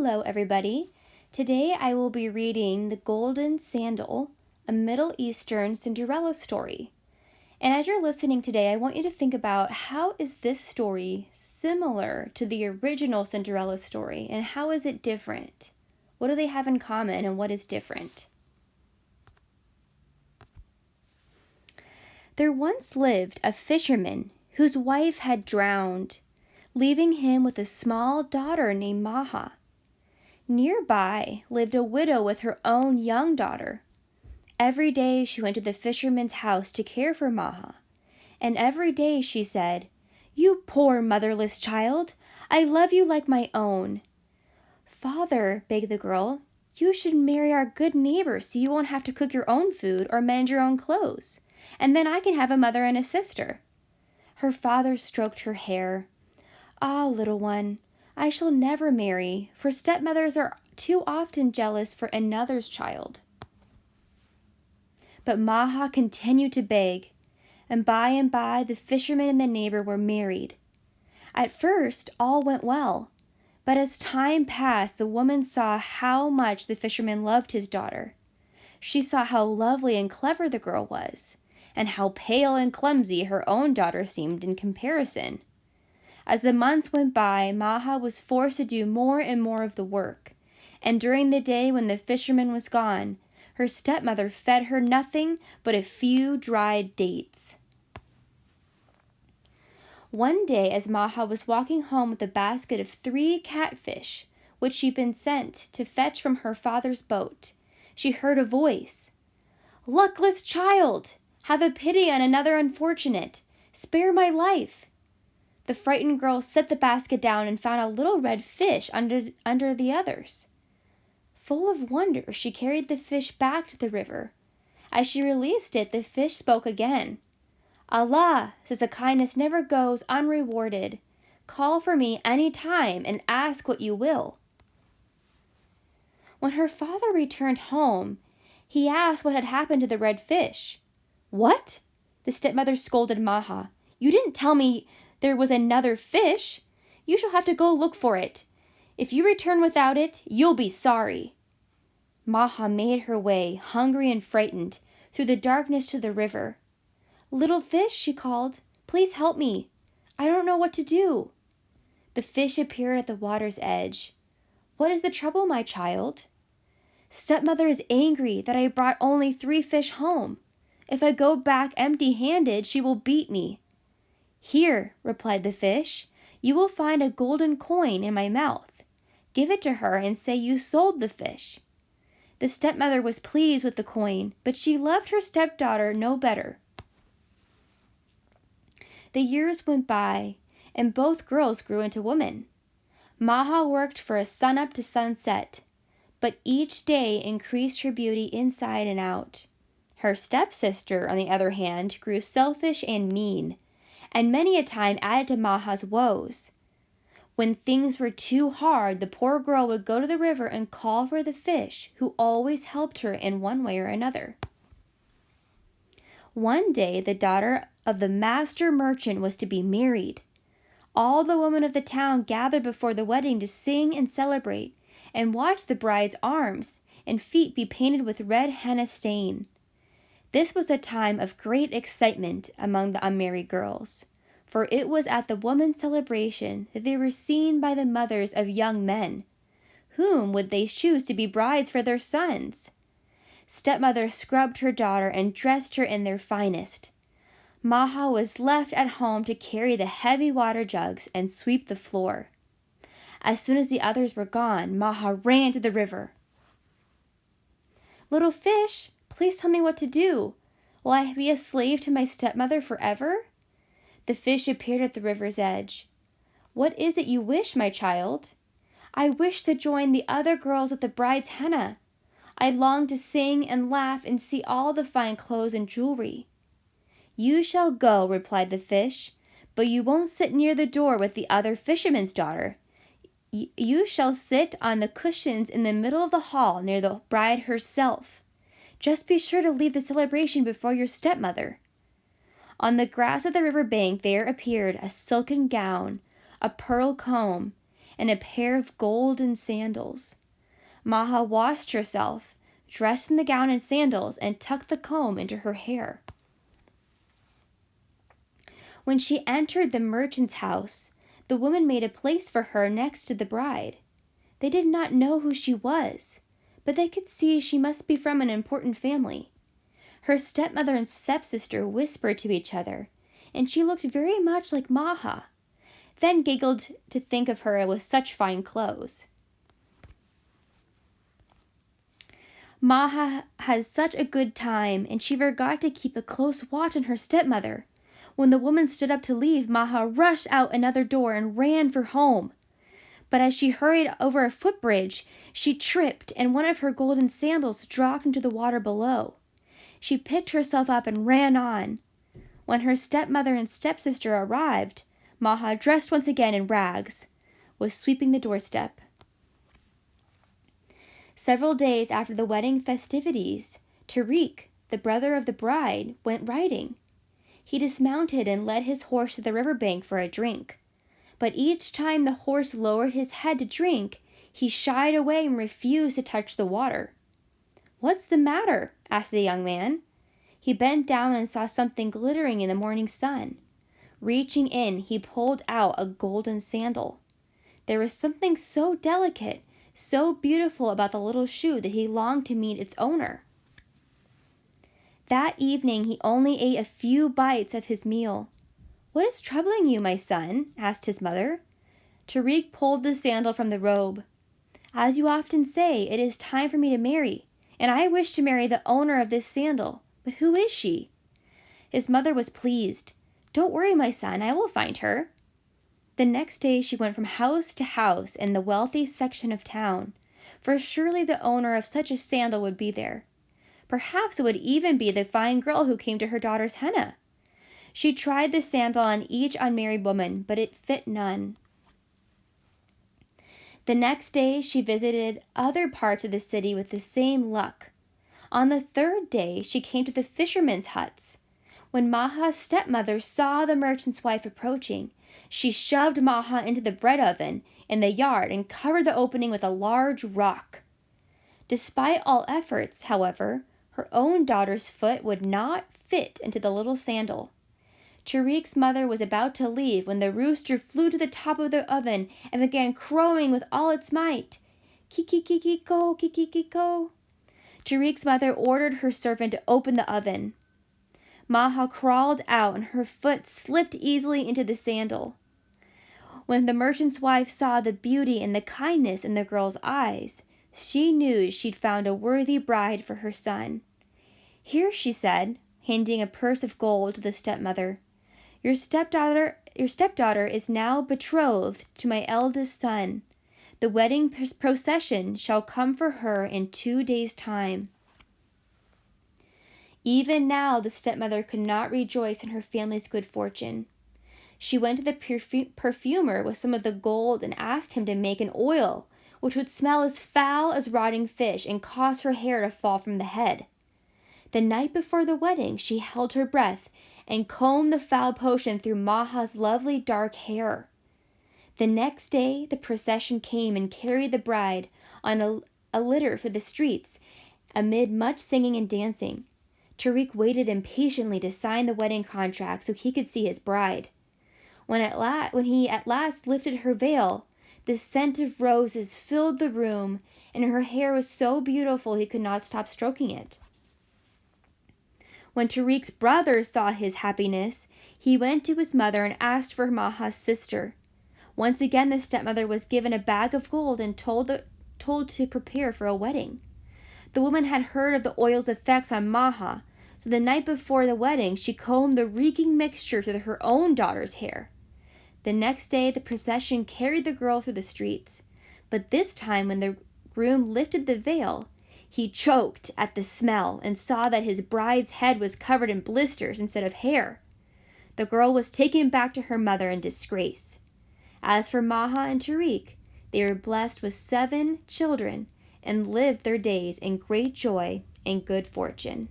Hello, everybody. Today I will be reading The Golden Sandal, a Middle Eastern Cinderella story. And as you're listening today, I want you to think about how is this story similar to the original Cinderella story and how is it different? What do they have in common and what is different? There once lived a fisherman whose wife had drowned, leaving him with a small daughter named Maha. Nearby lived a widow with her own young daughter. Every day she went to the fisherman's house to care for Maha, and every day she said, "You poor motherless child, I love you like my own." "Father," begged the girl, "you should marry our good neighbor so you won't have to cook your own food or mend your own clothes, and then I can have a mother and a sister." Her father stroked her hair. "Ah, little one, I shall never marry, for stepmothers are too often jealous for another's child." But Maha continued to beg, and by the fisherman and the neighbor were married. At first all went well, but as time passed the woman saw how much the fisherman loved his daughter. She saw how lovely and clever the girl was, and how pale and clumsy her own daughter seemed in comparison. As the months went by, Maha was forced to do more and more of the work, and during the day when the fisherman was gone, her stepmother fed her nothing but a few dried dates. One day, as Maha was walking home with a basket of 3 catfish, which she'd been sent to fetch from her father's boat, she heard a voice. "Luckless child! Have a pity on another unfortunate! Spare my life!" The frightened girl set the basket down and found a little red fish under the others. Full of wonder, she carried the fish back to the river. As she released it, the fish spoke again. "Allah says a kindness never goes unrewarded. Call for me any time and ask what you will." When her father returned home, he asked what had happened to the red fish. "What?" the stepmother scolded Maha. "You didn't tell me there was another fish. You shall have to go look for it. If you return without it, you'll be sorry." Maha made her way, hungry and frightened, through the darkness to the river. "Little fish," she called, "please help me. I don't know what to do." The fish appeared at the water's edge. "What is the trouble, my child?" "Stepmother is angry that I brought only 3 fish home. If I go back empty-handed, she will beat me." "Here," replied the fish, "you will find a golden coin in my mouth. Give it to her and say you sold the fish." The stepmother was pleased with the coin, but she loved her stepdaughter no better. The years went by, and both girls grew into women. Maha worked for a sun-up to sunset, but each day increased her beauty inside and out. Her stepsister, on the other hand, grew selfish and mean, and many a time added to Maha's woes. When things were too hard, the poor girl would go to the river and call for the fish, who always helped her in one way or another. One day, the daughter of the master merchant was to be married. All the women of the town gathered before the wedding to sing and celebrate, and watch the bride's arms and feet be painted with red henna stain. This was a time of great excitement among the unmarried girls, for it was at the women's celebration that they were seen by the mothers of young men. Whom would they choose to be brides for their sons? Stepmother scrubbed her daughter and dressed her in their finest. Maha was left at home to carry the heavy water jugs and sweep the floor. As soon as the others were gone, Maha ran to the river. "Little fish, please tell me what to do. Will I be a slave to my stepmother forever?" The fish appeared at the river's edge. "What is it you wish, my child?" "I wish to join the other girls at the bride's henna. I long to sing and laugh and see all the fine clothes and jewelry." "You shall go," replied the fish, "but you won't sit near the door with the other fisherman's daughter. You shall sit on the cushions in the middle of the hall near the bride herself. Just be sure to leave the celebration before your stepmother." On the grass of the river bank there appeared a silken gown, a pearl comb, and a pair of golden sandals. Maha washed herself, dressed in the gown and sandals, and tucked the comb into her hair. When she entered the merchant's house, the woman made a place for her next to the bride. They did not know who she was, but they could see she must be from an important family. Her stepmother and stepsister whispered to each other, and she looked very much like Maha, then giggled to think of her with such fine clothes. Maha had such a good time, and she forgot to keep a close watch on her stepmother. When the woman stood up to leave, Maha rushed out another door and ran for home. But as she hurried over a footbridge, she tripped, and one of her golden sandals dropped into the water below. She picked herself up and ran on. When her stepmother and stepsister arrived, Maha, dressed once again in rags, was sweeping the doorstep. Several days after the wedding festivities, Tariq, the brother of the bride, went riding. He dismounted and led his horse to the riverbank for a drink. But each time the horse lowered his head to drink, he shied away and refused to touch the water. "What's the matter?" asked the young man. He bent down and saw something glittering in the morning sun. Reaching in, he pulled out a golden sandal. There was something so delicate, so beautiful about the little shoe that he longed to meet its owner. That evening he only ate a few bites of his meal. "What is troubling you, my son?" asked his mother. Tariq pulled the sandal from the robe. "As you often say, it is time for me to marry, and I wish to marry the owner of this sandal. But who is she?" His mother was pleased. "Don't worry, my son, I will find her." The next day she went from house to house in the wealthy section of town, for surely the owner of such a sandal would be there. Perhaps it would even be the fine girl who came to her daughter's henna. She tried the sandal on each unmarried woman, but it fit none. The next day she visited other parts of the city with the same luck. On the third day she came to the fishermen's huts. When Maha's stepmother saw the merchant's wife approaching, she shoved Maha into the bread oven in the yard and covered the opening with a large rock. Despite all efforts, however, her own daughter's foot would not fit into the little sandal. Tariq's mother was about to leave when the rooster flew to the top of the oven and began crowing with all its might. "Kiki-kiki-ko, kiki-kiko." Tariq's mother ordered her servant to open the oven. Maha crawled out and her foot slipped easily into the sandal. When the merchant's wife saw the beauty and the kindness in the girl's eyes, she knew she'd found a worthy bride for her son. "Here," she said, handing a purse of gold to the stepmother. Your stepdaughter is now betrothed to my eldest son. The wedding procession shall come for her in 2 days' time." Even now the stepmother could not rejoice in her family's good fortune. She went to the perfumer with some of the gold and asked him to make an oil which would smell as foul as rotting fish and cause her hair to fall from the head. The night before the wedding she held her breath and combed the foul potion through Maha's lovely dark hair. The next day the procession came and carried the bride on a litter through the streets amid much singing and dancing. Tariq waited impatiently to sign the wedding contract so he could see his bride. When he at last lifted her veil, the scent of roses filled the room, and her hair was so beautiful he could not stop stroking it. When Tariq's brother saw his happiness, he went to his mother and asked for Maha's sister. Once again the stepmother was given a bag of gold and told to prepare for a wedding. The woman had heard of the oil's effects on Maha, so the night before the wedding she combed the reeking mixture through her own daughter's hair. The next day the procession carried the girl through the streets, but this time when the groom lifted the veil, he choked at the smell and saw that his bride's head was covered in blisters instead of hair. The girl was taken back to her mother in disgrace. As for Maha and Tariq, they were blessed with 7 children and lived their days in great joy and good fortune.